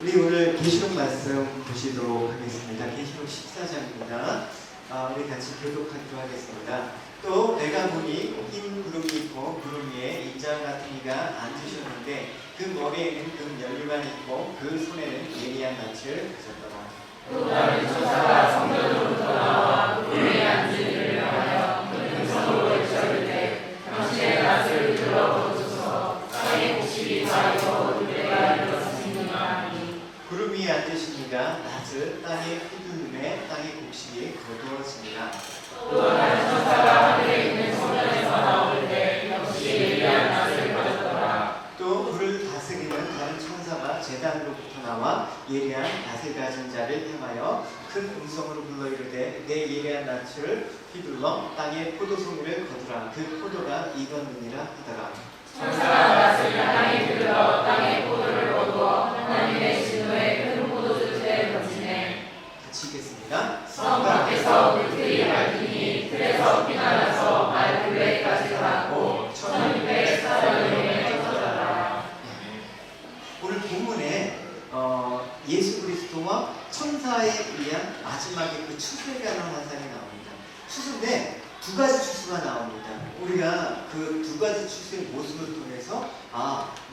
우리 오늘 계시록 말씀 보시도록 하겠습니다. 계시록 14장입니다. 우리 같이 교독하기로 하겠습니다. 또 내가 보니 흰 구름이 있고 구름 위에 인자 같은 이가 앉으셨는데 그 머리에는 금 연류가 있고 그 손에는 예리한 낯을 가졌더라. 또 다른 천사가 성전으로부터 나와 그 위에 앉은 이를 향하여 음성으로 외쳐이르되 당신의 낯을 들어 보소서. 땅의 곡식이 다 익어 때가 이르렀으니라. 구름 위에 앉으신 이가 낯을 땅에 휘두르매 땅의 곡식이 거두어지니라. 또 다른 천사가 하늘에 있는 성전에서 나올 때 역시 예리한 낯을 가졌더라. 또 불을 다스리는 다른 천사가 제단으로부터 나와 예리한 낯을 가진 자를 향하여 큰 음성으로 불러 이르되 내 예리한 낯을 휘둘러 땅에 포도송이를 거두라. 그 포도가 익었느니라 하더라. 천사가 낯을 땅에 들어 땅의 포도를 거두어 하나님의 진노의 큰 포도주에 던지네. 같이 읽겠습니다. 성 밖에서 물들이 밝히니 틀에서 피가 나서 말굴레까지 닿고 1200사람에게 터져라. 오늘 본문에 예수 그리스도와 천사에 의한 마지막에 그 추수라는 환상이 나옵니다. 추수인데 두 가지 추수가 나옵니다. 우리가 그 두 가지 추수의 모습을 통해서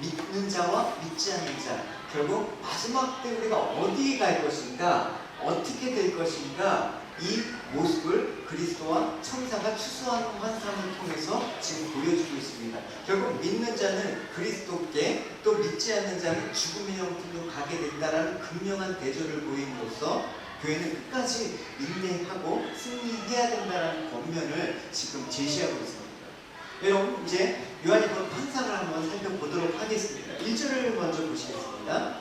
믿는 자와 믿지 않는 자, 결국 마지막 때 우리가 어디에 갈 것인가, 어떻게 될 것인가, 이 모습을 그리스도와 천사가 추수하는 환상을 통해서 지금 보여주고 있습니다. 결국 믿는 자는 그리스도께, 또 믿지 않는 자는 죽음의 형편으로 가게 된다라는 극명한 대조를 보임으로써 교회는 끝까지 인내하고 승리해야 된다는 권면을 지금 제시하고 있습니다. 여러분, 이제 요한이 본 환상을 한번 살펴보도록 하겠습니다. 1절을 먼저 보시겠습니다.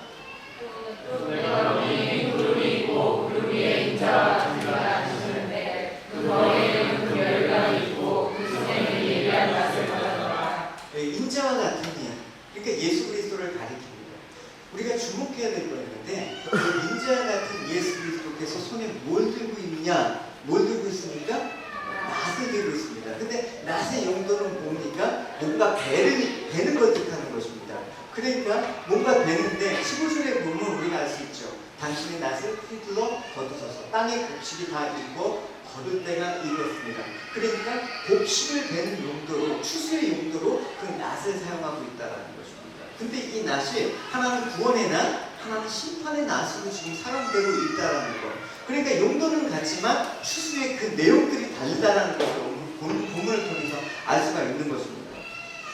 또 내가 보니 구름이 있고 구름 위에 인자와 같은 이가 앉으셨는데 그 머리에는 금 연류가 있고 그 손에는 예리한 낯을 가졌더라. 인자와 같은 이, 그러니까 예수 그리스도를 가리킵니다. 우리가 주목해야 될 거 있는데, 그 인자와 같은 예수 그리스도께서 손에 뭘 들고 있느냐? 뭘 들고 있습니까? 낫을 들고 있습니다. 근데 낫의 용도는 뭡니까? 뭔가 베는 걸 뜻하는 것입니다. 그러니까 뭔가 베는데 15절에 보면 우리가 알 수 있죠. 당신의 낫을 휘둘러 거두소서. 땅의 곡식이 다 익고 거둘 때가 이르렀습니다. 그러니까 곡식을 베는 용도로, 추수의 용도로 그 낫을 사용하고 있다는 것입니다. 근데 이 낫이 하나는 구원의 낫, 하나는 심판의 낫으로 지금 사용되고 있다는 것. 그러니까 용도는 같지만 추수의 그 내용들이 다르다는 것을 본문을 통해서 알 수가 있는 것입니다.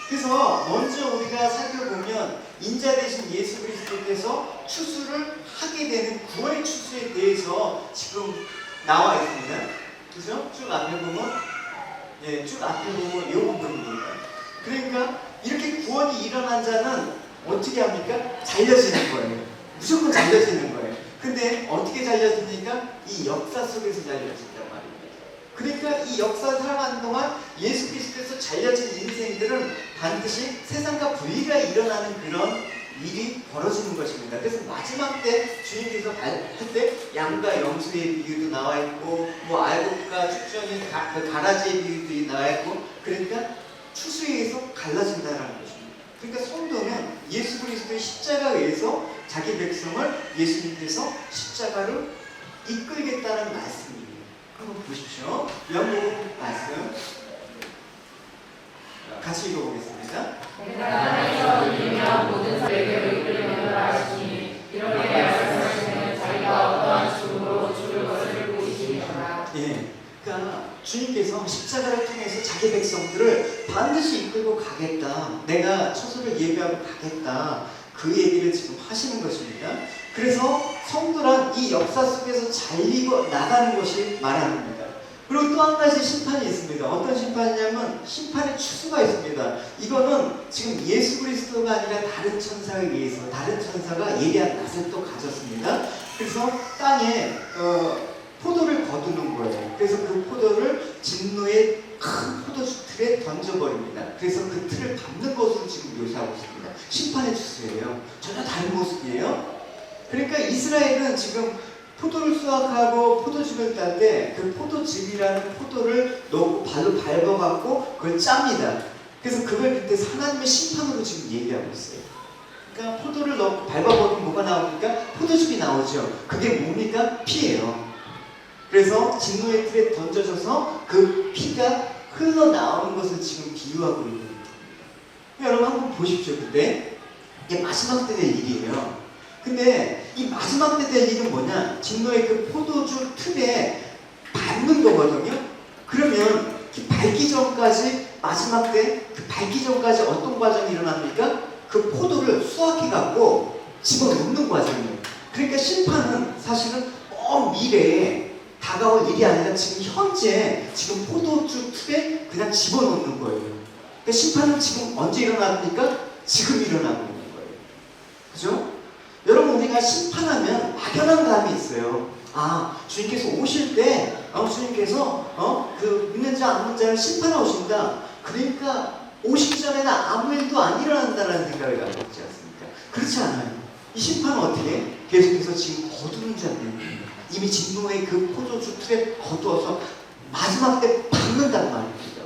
그래서 먼저 우리가 살펴보면 인자 대신 예수 그리스도께서 추수를 하게 되는 구원의 추수에 대해서 지금 나와 있습니다. 그죠? 쭉 앞에 보면, 쭉 앞에 보면 이 부분입니다. 그러니까 이렇게 구원이 일어난 자는 어떻게 합니까? 잘려지는 거예요. 무조건 잘려지는 거예요. 근데 어떻게 잘려집니까? 이 역사 속에서 잘려진단 말입니다. 그러니까 이 역사 살아가는 동안 예수 그리스도에서 잘려진 인생들은 반드시 세상과 분리가 일어나는 그런 일이 벌어지는 것입니다. 그래서 마지막 때 주님께서 할 때 양과 염소의 비유도 나와 있고, 뭐 알곡과 축전이 그 가라지의 비유도 나와 있고, 그러니까 추수에 의해서 갈라진다는 것입니다. 그러니까 성도는 예수 그리스도의 십자가에 의해서 자기 백성을 예수님께서 십자가로 이끌겠다는 말씀입니다. 한번 보십시오. 요한복음 말씀 같이 읽어보겠습니다. 내가 땅에서 울리며 모든 사람에게로 이끌려는 하시니 이렇게 말씀하시면 자기가 어떠한 죽음으로 죽을 것을 보이시리라. 그러니까 주님께서 십자가를 통해서 자기 백성들을 반드시 이끌고 가겠다. 내가 처소를 예비하고 가겠다. 그 얘기를 지금 하시는 것입니다. 그래서 성도란 이 역사 속에서 잘리고 나가는 것이 말하는 겁니다. 그리고 또 한 가지 심판이 있습니다. 어떤 심판이냐면 심판의 추수가 있습니다. 이거는 지금 예수 그리스도가 아니라 다른 천사에 의해서, 다른 천사가 예리한 낫을 또 가졌습니다. 그래서 땅에 포도를 거두는 거예요. 그래서 그 포도를 진노의 큰 포도주 틀에 던져버립니다. 그래서 그 틀을 밟는 것으로 지금 묘사하고 있습니다. 심판의 추수예요. 전혀 다른 모습이에요. 그러니까 이스라엘은 지금 포도를 수확하고 포도즙을 딸 때 그 포도즙이라는 포도를 넣고 발로 밟아갖고 그걸 짭니다. 그래서 그걸 그때 하나님의 심판으로 지금 얘기하고 있어요. 그러니까 포도를 넣고 밟아버리면 뭐가 나오니까 포도즙이 나오죠. 그게 뭡니까? 피예요. 그래서 진노의 틀에 던져져서 그 피가 흘러나오는 것을 지금 비유하고 있는 겁니다. 여러분 한번 보십시오. 근데 이게 마지막 때 될 일이에요. 근데 이 마지막 때 될 일은 뭐냐? 진노의 그 포도주 틀에 밟는 거거든요. 그러면 밟기 전까지 마지막 때 그 밟기 전까지 어떤 과정이 일어납니까? 그 포도를 수확해갖고 집어넣는 과정이에요. 그러니까 심판은 사실은 먼 미래에 다가올 일이 아니라 지금 현재 지금 포도주 틀에 그냥 집어넣는 거예요. 그러니까 심판은 지금 언제 일어납니까? 지금 일어나고 있는 거예요. 그죠? 여러분 우리가 심판하면 막연한 감이 있어요. 아, 주님께서 오실 때 주님께서 그 믿는 자 안 믿는 자를 심판하러 오신다. 그러니까 오시기 전에는 아무 일도 안 일어난다는 생각을 갖고 있지 않습니까? 그렇지 않아요. 이 심판은 어떻게? 계속해서 지금 거두는 자들 이미 진노의 그 포도주 틀에 거두어서 마지막 때 받는단 말입니다.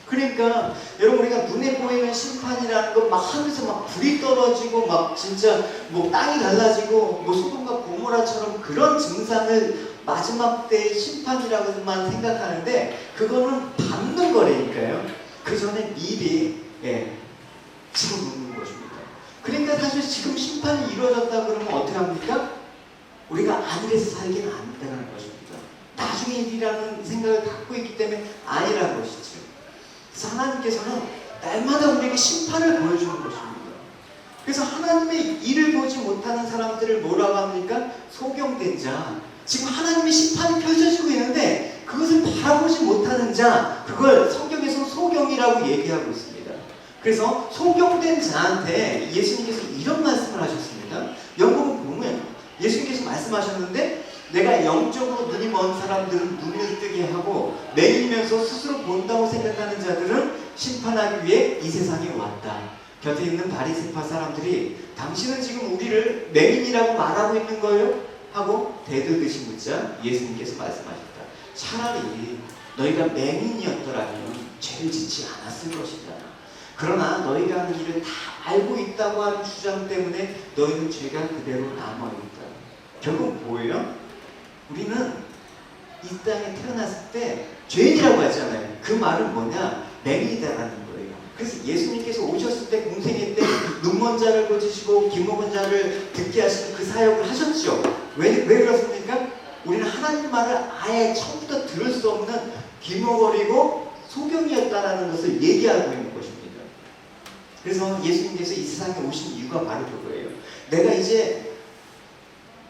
그러니까 여러분 우리가 눈에 보이는 심판이라는 건 막 하늘에서 막 불이 떨어지고 막 진짜 뭐 땅이 갈라지고 뭐 소돔과 고모라처럼 그런 증상을 마지막 때의 심판이라고만 생각하는데 그거는 받는 거라니까요. 그 전에 미리 집어넣는 것입니다. 그러니까 사실 지금 심판이 이루어졌다 그러면 어떻게 합니까? 우리가 안일해서 살기는 안 된다는 것입니다. 나중에 일이라는 생각을 갖고 있기 때문에 아니라는 것이죠. 그래서 하나님께서는 날마다 우리에게 심판을 보여주는 것입니다. 그래서 하나님의 일을 보지 못하는 사람들을 뭐라고 합니까? 소경된 자. 지금 하나님의 심판이 펼쳐지고 있는데 그것을 바라보지 못하는 자, 그걸 성경에서 소경이라고 얘기하고 있습니다. 그래서 소경된 자한테 예수님께서 이런 말씀을 하셨습니다. 영국을 보면 예수님께서 말씀하셨는데 내가 영적으로 눈이 먼 사람들은 눈을 뜨게 하고 맹인이면서 스스로 본다고 생각하는 자들은 심판하기 위해 이 세상에 왔다. 곁에 있는 바리새파 사람들이 당신은 지금 우리를 맹인이라고 말하고 있는 거예요? 하고 대들듯이 묻자 예수님께서 말씀하셨다. 차라리 너희가 맹인이었더라면 죄를 짓지 않았을 것이다. 그러나 너희가 하는 일을 다 알고 있다고 하는 주장 때문에 너희는 죄가 그대로 남아있다. 결국 뭐예요? 우리는 이 땅에 태어났을 때 죄인이라고 하잖아요. 그 말은 뭐냐? 맹인이다라는 거예요. 그래서 예수님께서 오셨을 때 공생애 때 눈먼 자를 고치시고 귀먹은 자를 듣게 하시는 그 사역을 하셨죠. 왜 그렇습니까? 우리는 하나님 말을 아예 처음부터 들을 수 없는 귀머거리고 소경이었다라는 것을 얘기하고 있는 것입니다. 그래서 예수님께서 이 세상에 오신 이유가 바로 그거예요. 내가 이제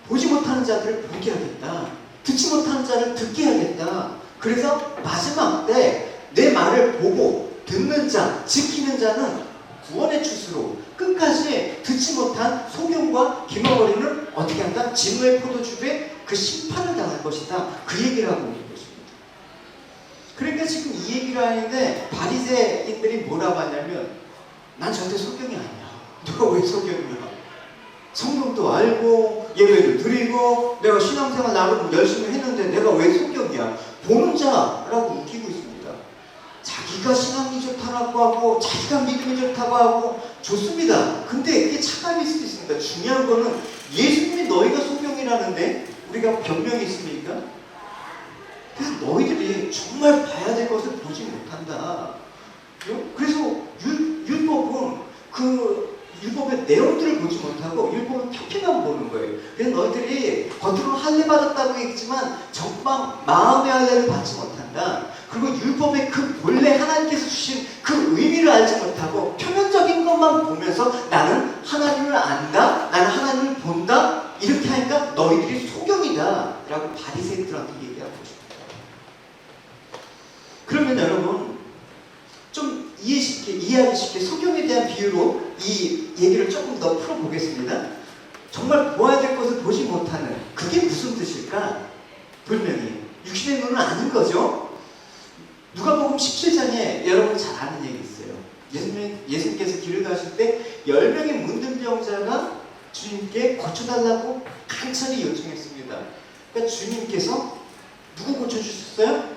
보지 못하는 자들을 보게 하겠다. 듣지 못하는 자를 듣게 하겠다. 그래서 마지막 때 내 말을 보고 듣는 자, 지키는 자는 구원의 추수로 끝까지 듣지 못한 소경과 기머거리는 어떻게 한다? 진노의 포도주에 그 심판을 당할 것이다. 그 얘기를 하고 있는 것입니다. 그러니까 지금 이 얘기를 하는데 바리새인들이 뭐라고 하냐면 난 절대 소경이 아니야. 너가 왜 소경이야? 성경도 알고 예배를 드리고 내가 신앙생활 나름 열심히 했는데 내가 왜 소경이야? 보는 자라고 웃기고 있습니다. 자기가 신앙이 좋다고 하고 자기가 믿음이 좋다고 하고 좋습니다. 근데 그게 착각일 수도 있습니다. 중요한 거는 예수님이 너희가 소경이라는데 우리가 변명이 있습니까? 그래서 너희들이 정말 봐야 될 것을 보지 못한다. 그래서 율법은 그 율법의 내용들을 보지 못하고 율법은 표피만 보는 거예요. 그래서 너희들이 겉으로 할례 받았다고 했지만 정말 마음의 할례를 받지 못한다. 그리고 율법의 그 본래 하나님께서 주신 그 의미를 알지 못하고 표면적인 것만 보면서 나는 하나님을 안다, 나는 하나님을 본다, 이렇게 하니까 너희들이 소경이다 라고 바리새인들한테 얘기하고 싶다. 그러면 여러분 좀 이해하기 쉽게 소경에 대한 비유로 이 얘기를 조금 더 풀어보겠습니다. 정말 보아야 될 것을 보지 못하는 그게 무슨 뜻일까? 분명히 육신의 눈은 아닌 거죠. 누가복음 17장에 여러분 잘 아는 얘기 있어요. 예수님께서 길을 가실 때 10명의 문둥병자가 주님께 고쳐달라고 간절히 요청했습니다. 그러니까 주님께서 누구 고쳐주셨어요?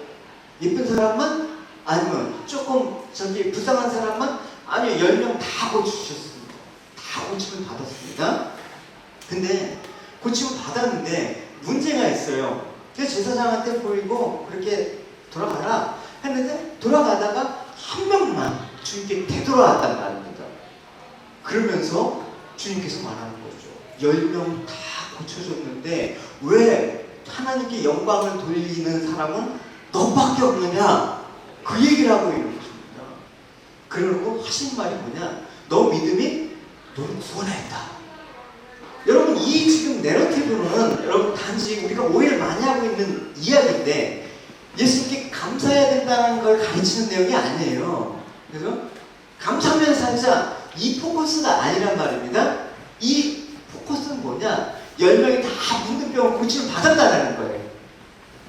예쁜 사람만? 아니면 조금 불쌍한 사람만? 아니요, 10명 다 고쳐주셨습니다. 다 고침을 받았습니다. 근데 고침을 받았는데 문제가 있어요. 그래서 제사장한테 보이고 그렇게 돌아가라 했는데 돌아가다가 한 명만 주님께 되돌아왔단 말입니다. 그러면서 주님께서 말하는 거죠. 10명 다 고쳐줬는데 왜 하나님께 영광을 돌리는 사람은 너밖에 없느냐? 그 얘기를 하고 있는 것입니다. 그러고 하신 말이 뭐냐? 너 믿음이 너를 구원했다. 여러분, 이 지금 내러티브는 여러분 단지 우리가 오해를 많이 하고 있는 이야기인데 예수님께 감사해야 된다는 걸 가르치는 내용이 아니에요. 그래서 감사하면 살자, 이 포커스가 아니란 말입니다. 이 포커스는 뭐냐? 10명이 다 문둥병을 고침을 받았다는 거예요.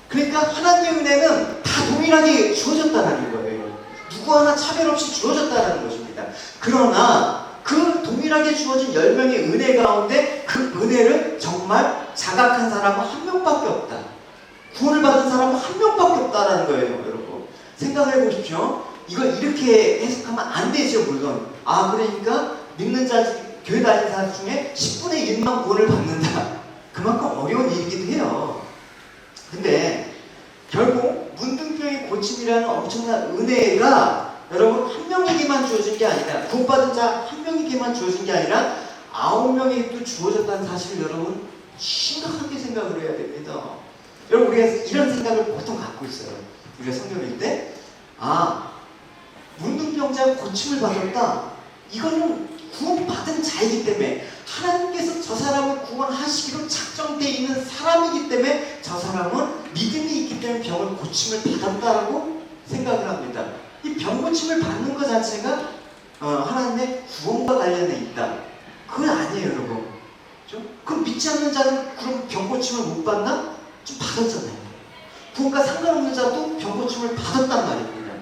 그러니까 하나님의 은혜는 다 동일하게 주어졌다는 거예요. 누구 하나 차별 없이 주어졌다는 것입니다. 그러나 그 동일하게 주어진 10명의 은혜 가운데 그 은혜를 정말 자각한 사람은 한 명밖에 없다. 구원을 받은 사람은 한 명밖에 없다라는 거예요, 여러분. 생각해 보십시오. 이걸 이렇게 해석하면 안 되죠, 물론. 그러니까 믿는 자, 교회 다니는 사람 중에 10분의 1만 구원을 받는다. 그만큼 어려운 일이기도 해요. 근데 결국 문둥병의 고침이라는 엄청난 은혜가 여러분 한 명에게만 주어진 게 아니라, 구원받은 자 한 명에게만 주어진 게 아니라 9명에게도 주어졌다는 사실을 여러분 심각하게 생각을 해야 됩니다. 여러분, 우리가 이런 생각을 보통 갖고 있어요. 우리가 성경을 읽을 때 문둥병자가 고침을 받았다. 이거는 구원받은 자이기 때문에, 하나님께서 저 사람을 구원하시기로 작정되어 있는 사람이기 때문에 저 사람은 믿음이 있기 때문에 병을 고침을 받았다라고 생각을 합니다. 이 병 고침을 받는 것 자체가 하나님의 구원과 관련해 있다. 그건 아니에요, 여러분. 그렇죠? 그럼 믿지 않는 자는 그럼 병 고침을 못 받나? 좀 받았잖아요. 구원과 상관없는 자도 병 고침을 받았단 말입니다.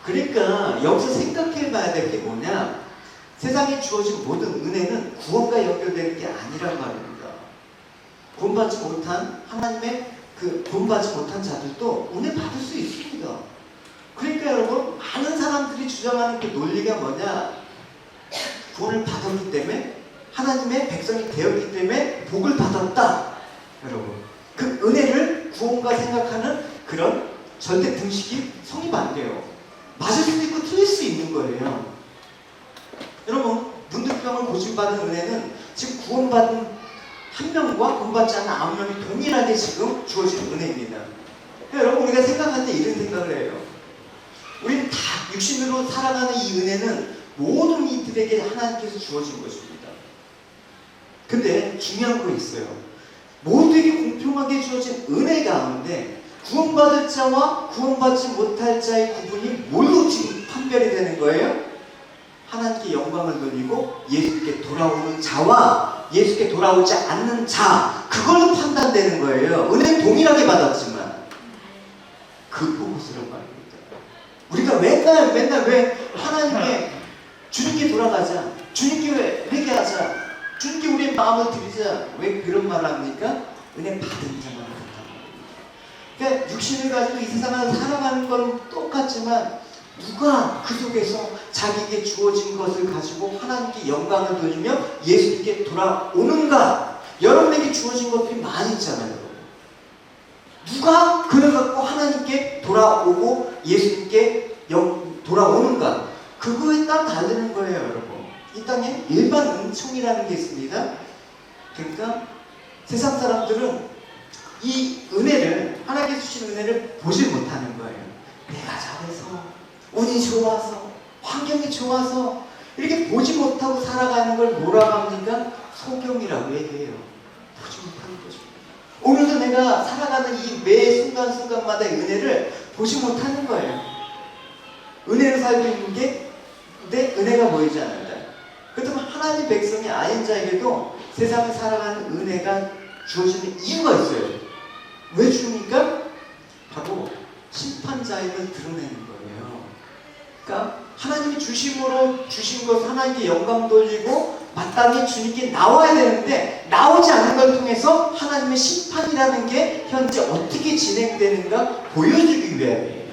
그러니까 여기서 생각해 봐야 될 게 뭐냐? 세상에 주어진 모든 은혜는 구원과 연결되는 게 아니란 말입니다. 구원받지 못한 하나님의 구원받지 못한 자들도 은혜 받을 수 있습니다. 그러니까 여러분, 많은 사람들이 주장하는 그 논리가 뭐냐? 구원을 받았기 때문에, 하나님의 백성이 되었기 때문에 복을 받았다. 여러분, 그 은혜를 구원과 생각하는 그런 절대 등식이 성립 안 돼요. 맞을 수도 있고 틀릴 수 있는 거예요. 여러분, 문둥병을 고침받은 은혜는 지금 구원받은 한 명과 구원받지 않은 9명이 동일하게 지금 주어진 은혜입니다. 여러분, 우리가 생각할 때 이런 생각을 해요. 우리는 다 육신으로 살아가는 이 은혜는 모든 이들에게 하나님께서 주어진 것입니다. 근데 중요한 거 있어요. 모두에게 공평하게 주어진 은혜 가운데 구원받을 자와 구원받지 못할 자의 구분이 뭘로 지금 판별이 되는 거예요? 하나님께 영광을 돌리고 예수께 돌아오는 자와 예수께 돌아오지 않는 자, 그걸로 판단되는 거예요. 은혜는 동일하게 받았지만. 그 포커스란 말입니다. 우리가 맨날 왜 하나님께 주님께 돌아가자, 주님께 회개하자, 주님께 우리의 마음을 드리자, 왜 그런 말을 합니까? 은혜 받은 자만 그렇단 말입니다. 그러니까 육신을 가지고 이 세상을 살아가는 건 똑같지만 누가 그 속에서 자기에게 주어진 것을 가지고 하나님께 영광을 돌리며 예수님께 돌아오는가? 여러분에게 주어진 것들이 많이 있잖아요. 누가 그걸 갖고 하나님께 돌아오고 예수님께 돌아오는가? 그거에 따라 다르는 거예요, 여러분. 이 땅에 일반 은총이라는 게 있습니다. 그러니까 세상 사람들은 이 은혜를, 하나님께서 주신 은혜를 보지 못하는 거예요. 내가 잘해서, 운이 좋아서, 환경이 좋아서 이렇게 보지 못하고 살아가는 걸 뭐라고 합니까? 소경이라고 얘기해요. 보지 못하는 거죠. 오늘도 내가 살아가는 이 매 순간순간마다 은혜를 보지 못하는 거예요. 은혜로 살고 있는 게 내 은혜가 보이지 않는다. 그렇다면 하나님 백성이 아닌 자에게도 세상을 살아가는 은혜가 주어지는 이유가 있어요. 왜 줍니까? 바로 심판자임을 드러내는 거예요. 그러니까 하나님이 주심으로 주신 것 하나님께 영광 돌리고 마땅히 주님께 나와야 되는데 나오지 않는 걸 통해서 하나님의 심판이라는 게 현재 어떻게 진행되는가 보여주기 위함이에요.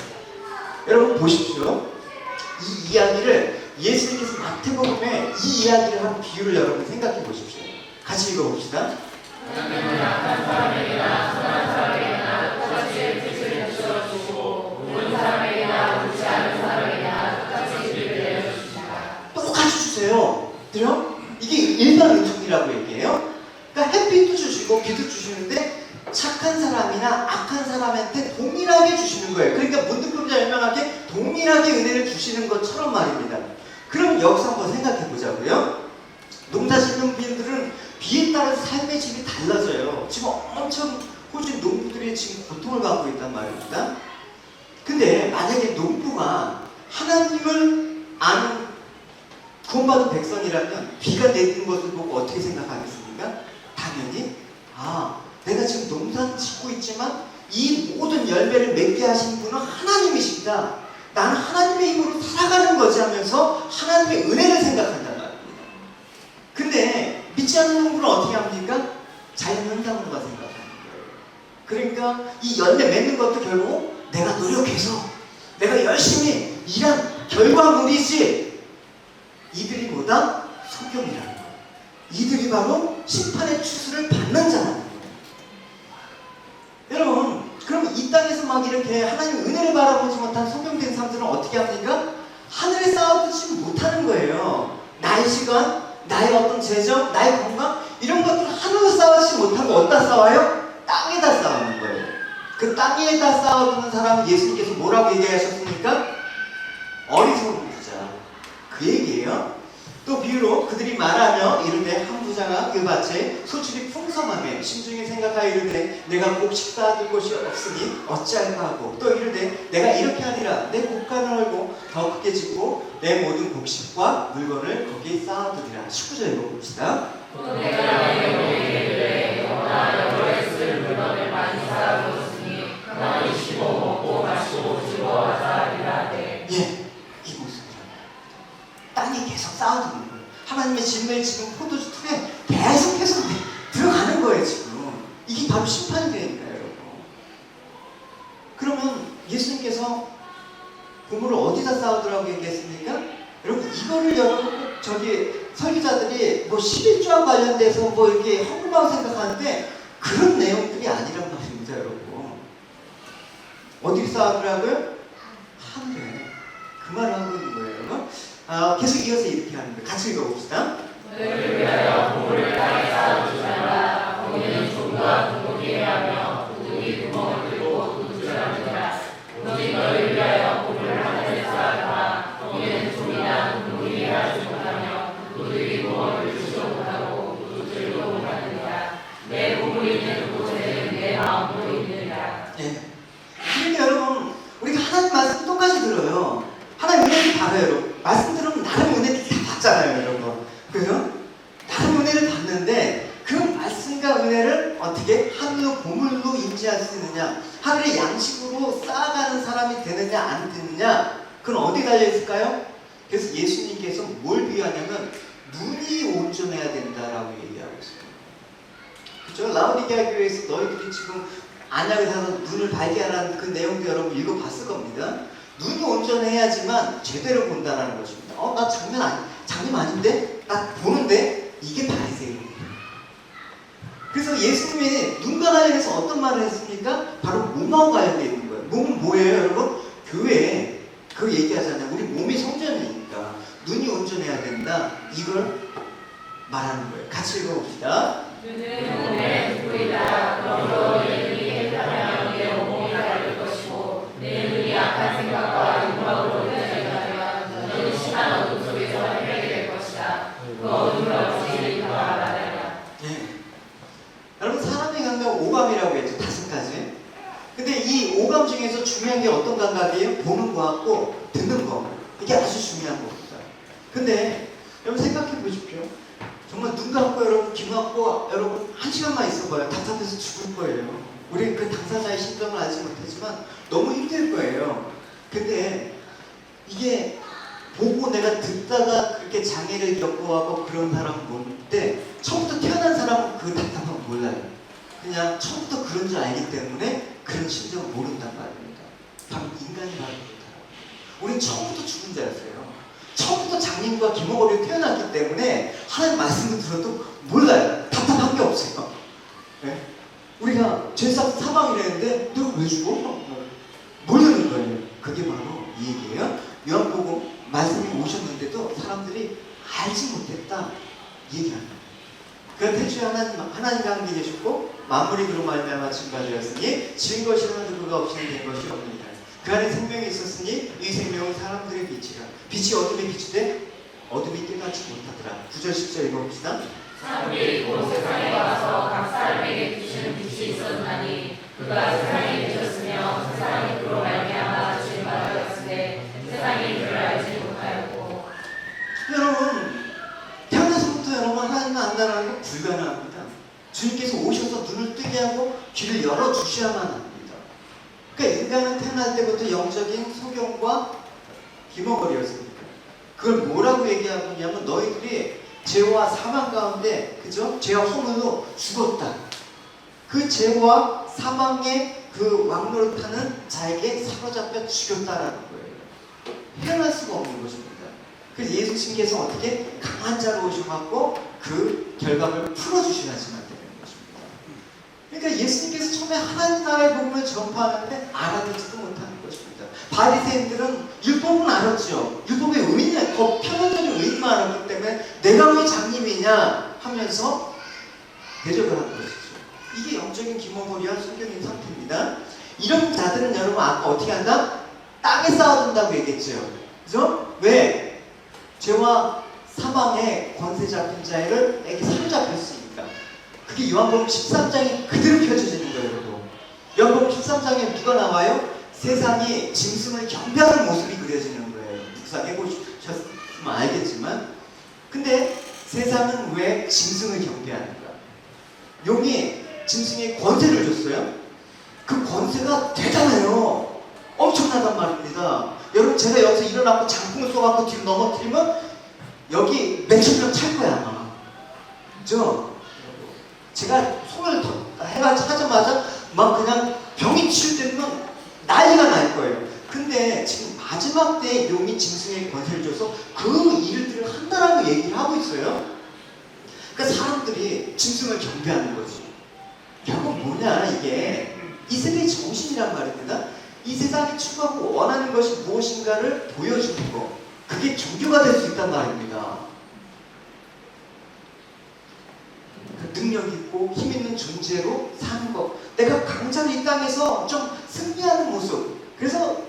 여러분 보십시오. 이 이야기를 예수님께서 마태복음에 이 이야기를 한 비유를 여러분 생각해 보십시오. 같이 읽어봅시다. 하나님은 악한 사람에게나 선한 사람에게나 똑같이 뜻을 주셔주고 옳은 사람에게나 옳지 않은 사람에게나 똑같이 길을 내려주십니다. 똑같이 주세요. 들려? 이게 일반 은총이라고 얘기해요. 그러니까 햇빛도 주시고 비도 주시는데 착한 사람이나 악한 사람한테 동일하게 주시는 거예요. 그러니까 문득 설명하게 동일하게 은혜를 주시는 것처럼 말입니다. 그럼 여기서 한번 생각해 보자고요. 농사 짓는 분들은 비에 따라서 삶의 질이 달라져요. 지금 엄청 호주 농부들이 지금 고통을 받고 있단 말입니다. 근데 만약에 농부가 하나님을 아는 구원받은 백성이라면 비가 내리는 것을 보고 어떻게 생각하겠습니까? 당연히 내가 지금 농사 짓고 있지만 이 모든 열매를 맺게 하신 분은 하나님이십니다. 나는 하나님의 힘으로 살아가는 거지 하면서 하나님의 은혜를 생각한단 말입니다. 근데 믿지 않는 농부는 어떻게 합니까? 자연현상으로만 생각하는 거예요. 그러니까 이 열매 맺는 것도 결국 내가 노력해서 내가 열심히 일한 결과물이지, 이들이 뭐다? 소경이라는 거예요. 이들이 바로 심판의 추수를 받는 자라는 거예요. 여러분, 그럼 이 땅에서 막 이렇게 하나님의 은혜를 바라보지 못한 소경된 사람들은 어떻게 합니까? 하늘에 쌓아두지 못하는 거예요. 나의 시간, 나의 어떤 재정, 나의 건강, 이런 것들 하늘로 쌓아두지 못하고 어디다 쌓아요? 땅에다 쌓아놓는 거예요. 그 땅에다 쌓아두는 사람은 예수님께서 뭐라고 얘기하셨습니까? 어리석은 부자. 그 얘기예요. 또 비유로 그들이 말하며 이르되 한 부자가 그 밭에 소출이 풍성하며 심중에 생각하여 이르되 내가 꼭 식사할 곳이 없으니 어찌할까 하고, 또 이르되 내가 이렇게 하니라 내 곡간을 헐고 더 크게 짓고 내 모든 곡식과 물건을 거기에 쌓아두리라. 19절 읽어봅시다. 또 내가 내 몸에 이르되 너나 여러분의 쓸 물건을 많이 쌓아두었으니 가만히 씹어 먹고 마시고 즐거워하자 하리라. 예, 이 모습이에요. 땅이 계속 쌓아두는 거예요. 하나님의 진노의 지금 포도주 틀에 계속해서 들어가는 거예요. 지금 이게 바로 심판이 되니까요, 여러분. 그러면 예수님께서 보물을 어디다 쌓아두라고 얘기했습니까? 여러분, 이거를 여러분 꼭 저기 설교자들이 뭐 11조와 관련돼서 뭐 이렇게 헌금하고 생각하는데 그런 내용들이 아니란 말입니다, 여러분. 어디 쌓아두라고요? 하늘에. 그 말을 하고 있는 거예요, 여러분. 계속 이어서 이렇게 하는 거예요. 같이 읽어봅시다. 너희를 위하여 보물을 땅에 쌓아두시라. 거기는 종과 도둑이 하며 도둑이 구멍을 뚫고 도둑질하느니라. 오직 너희를 위하여 보물을 하늘에 쌓아두라. 거기는 종이나 도둑이 하지 못하며 도둑이 구멍을 뚫지도 못하고 도둑질도 못하느니라. 내 보물이 있는 곳에는 내 마음도 있느니라. 네. 그러니까 여러분, 우리가 하나님 말씀 똑같이 들어요. 하나님 은혜를 받아요, 여러분. 말씀 들으면 나름 은혜를 다 받잖아요, 여러분. 그죠? 나름 은혜를 받는데 그 말씀과 은혜를 어떻게 하늘로 보물로 인지할 수 있느냐, 하늘의 양식으로 쌓아가는 사람이 되느냐 안 되느냐, 그건 어디에 달려 있을까요? 그래서 예수님께서 뭘 비유하냐면 눈이 온전해야 된다라고 얘기하고 있어요. 그죠? 라오디게아 교회에서 너희들이 지금 안약을 사서 눈을 발견하는 그 내용도 여러분 읽어봤을 겁니다. 눈이 온전해야지만 제대로 본다는 것입니다. 나 장면 아닌데? 나 보는데? 이게 바리새인이에요. 그래서 예수님이 눈과 관련해서 어떤 말을 했습니까? 바로 몸하고 관련되어 있는 거예요. 몸은 뭐예요, 여러분? 교회에 그 얘기하잖아요. 우리 몸이 성전이니까 눈이 온전해야 된다. 이걸 말하는 거예요. 같이 읽어봅시다. 눈은 몸의 누구이다. 그러므로 내 눈이 깨끗하면 내 온몸이 밝을 것이고 내 눈이 악한 생각과 욕망으로 흐려지면 너는 심한 어둠 속에서 헤매게 될 것이다. 그 어둠을 없이 그가 말하리라. 네. 여러분, 사람의 감각 오감이라고 했죠. 5가지. 근데 이 오감 중에서 중요한 게 어떤 감각이에요? 보는 거 같고 듣는 거. 이게 아주 중요한 겁니다. 근데 여러분 생각해 보십시오. 정말 눈 감고 여러분, 귀 막고 여러분 1시간만 있어봐요. 답답해서 죽을 거예요. 우리 그 당사자의 심정을 알지 못하지만 너무 힘들 거예요. 근데 이게 보고 내가 듣다가 그렇게 장애를 겪어하고 그런 사람 보는데 처음부터 태어난 사람은 그 답답함을 몰라요. 그냥 처음부터 그런 줄 알기 때문에 그런 심정을 모른단 말입니다. 바로 인간이 바로 그렇다. 우린 처음부터 죽은 자였어요. 처음부터 처음부터 장님과 기머거리로 태어났기 때문에 하나님 말씀을 들어도 몰라요. 답답한 게 없어요. 네? 우리가 죄사 사망이라는데 너 왜 죽어? 모르는 거예요. 그게 바로 이 얘기예요. 요한복음 말씀이 오셨는데도 사람들이 알지 못했다 이 얘기합니다. 그런 태초에 하나님과 함께 계셨고 만물이 그로 말미암아 증거되었으니 지은 것이 하나도 그가 없이는 된 것이 없느니라. 그 안에 생명이 있었으니 이 생명은 사람들의 빛이라. 빛이 어둠에 비추되 어둠이 깨닫지 못하더라. 9절 10절 읽어봅시다. 사람들이 곧 세상에 와서 각 사람에게 비치는 빛이 있었나니 그가 세상에 계셨으며 세상이 그로 말미암아 죄받았으되 세상이 그를 알지 못하였고. 여러분 태어나서부터 여러분 하나님을 안다라는 건 불가능합니다. 주님께서 오셔서 눈을 뜨게 하고 귀를 열어주셔야만 합니다. 그러니까 인간은 태어날 때부터 영적인 소경과 기머거리였습니다. 그걸 뭐라고 얘기하고 있냐면 너희들이 죄와 사망 가운데 그죠? 죄와 허물로 죽었다. 그 죄와 사망의 그 왕노릇하는 자에게 사로잡혀 죽였다라는 거예요. 헤어날 수가 없는 것입니다. 그래서 예수님께서 어떻게 강한 자로 오셔갖고 그 결과를 풀어주셔야지만 되는 것입니다. 그러니까 예수님께서 처음에 하나님 나라의 복음을 전파하는데 알아듣지도 못하는 것입니다. 바리새인들은 율법은 알았죠. 율법의 의미는 더 표면적인 의미만 알았기 때문에 내가 왜 장님이냐 하면서 대적을 한 것이죠. 이게 영적인 기머거리와 순경인 상태입니다. 이런 자들은 여러분 아까 어떻게 한다? 땅에 쌓아둔다고 얘기했죠. 그죠? 왜? 죄와 사망의 권세 잡힌 자에게 사로잡혔으니까. 그게 요한복음 13장이 그대로 펼쳐지는 거예요. 여러분. 요한복음 13장에 누가 나와요? 세상이 짐승을 경배하는 모습이 그려지는 거예요. 묵상 해보셨으면 알겠지만 근데 세상은 왜 짐승을 경배하는가? 용이 짐승에 권세를 줬어요. 그 권세가 대단해요. 엄청나단 말입니다. 여러분 제가 여기서 일어나고 장풍을 쏘갖고 뒤로 넘어뜨리면 여기 몇십 명 찰 거야 아마. 그죠? 제가 손을 하자마자 막 그냥 병이 치유되면 난리가 날 거예요. 근데 지금 마지막 때에 용이 짐승에게 권세를 줘서 그 일들을 한다라고 얘기를 하고 있어요. 그러니까 사람들이 짐승을 경배하는 거지. 결국 뭐냐 이게 이 세대의 정신이란 말입니다. 이 세상이 추구하고 원하는 것이 무엇인가를 보여주는 거. 그게 종교가 될 수 있단 말입니다. 그 능력 있고 힘 있는 존재로 사는 것. 내가 강자로 이 땅에서 좀 승리하는 모습. 그래서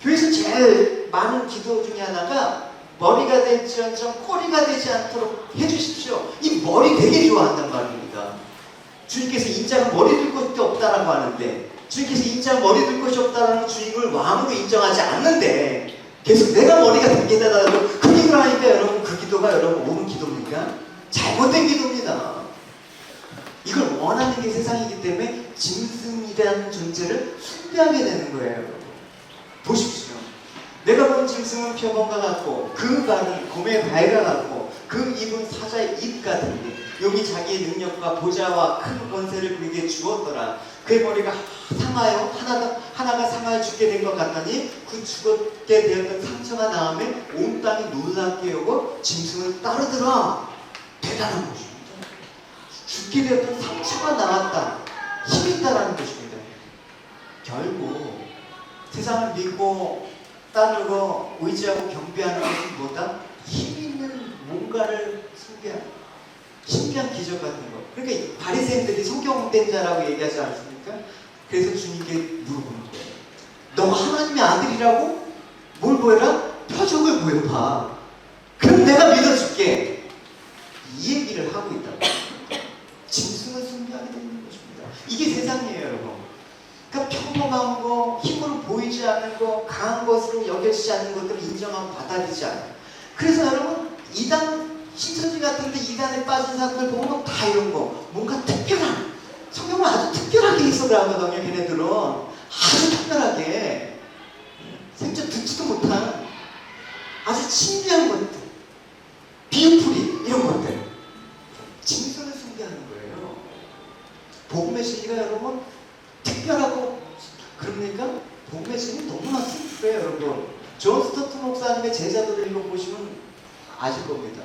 교회에서 제일 많은 기도 중에 하나가 머리가 될지언정 꼬리가 되지 않도록 해주십시오. 이 머리 되게 좋아한단 말입니다. 주님께서 인자가 머리 들 것이 없다라고 하는데 주님께서 인자가 머리 들 것이 없다라는 주님을 왕으로 인정하지 않는데 계속 내가 머리가 되겠다라고 그 기도를 하니까 여러분 그 기도가 여러분 옳은 기도입니까? 잘못된 기도입니다. 이걸 원하는 게 세상이기 때문에 짐승이라는 존재를 숭배하게 되는 거예요. 여러분. 보십시오. 내가 본 짐승은 표범과 같고 그 발은 곰의 발과 같고 그 입은 사자의 입 같은데 용이 자기의 능력과 보좌와 큰 권세를 그에게 주었더라. 그의 머리가 상하여 하나가 상하여 죽게 된 것 같더니 그 죽게 되었던 상처가 나음에 온 땅이 놀랍게 여고 짐승을 따르더라. 대단한 것입니다. 죽게 되었던 상처가 나왔다. 힘이 있다라는 것입니다. 결국 세상을 믿고 따르고 의지하고 경배하는 것은 뭐다? 힘 있는 뭔가를 숭배하는 신비한 기적 같은 거. 그러니까 바리새인들이 성경된 자라고 얘기하지 않습니까? 그래서 주님께 물어보는 거예요. 너 하나님의 아들이라고? 뭘 보여라? 표적을 보여봐. 그럼 내가 믿어줄게. 이 얘기를 하고 있다고. 짐승을 숭배하게 되는 것입니다. 이게 세상이에요, 여러분. 그러니까 평범한 거, 힘으로 보이지 않는 거, 강한 것으로 여겨지지 않는 것들을 인정하고 받아들이지 않아요. 그래서 여러분, 이단 신천지 같은데 이단에 빠진 사람들 보면 다 이런 거, 뭔가 특별한, 성경은 아주 특별하게 해석하거든요. 걔네들은 아주 특별하게 생전 듣지도 못한 아주 신비한 것들, 비유풀이 이런 것들, 짐승을 숭배하는 거예요. 복음의 진리가 여러분 특별하고 그러니까 복음의 진리 너무나 슬프요, 여러분. 존 스토트 목사님의 제자들을 읽어보시면 아실 겁니다.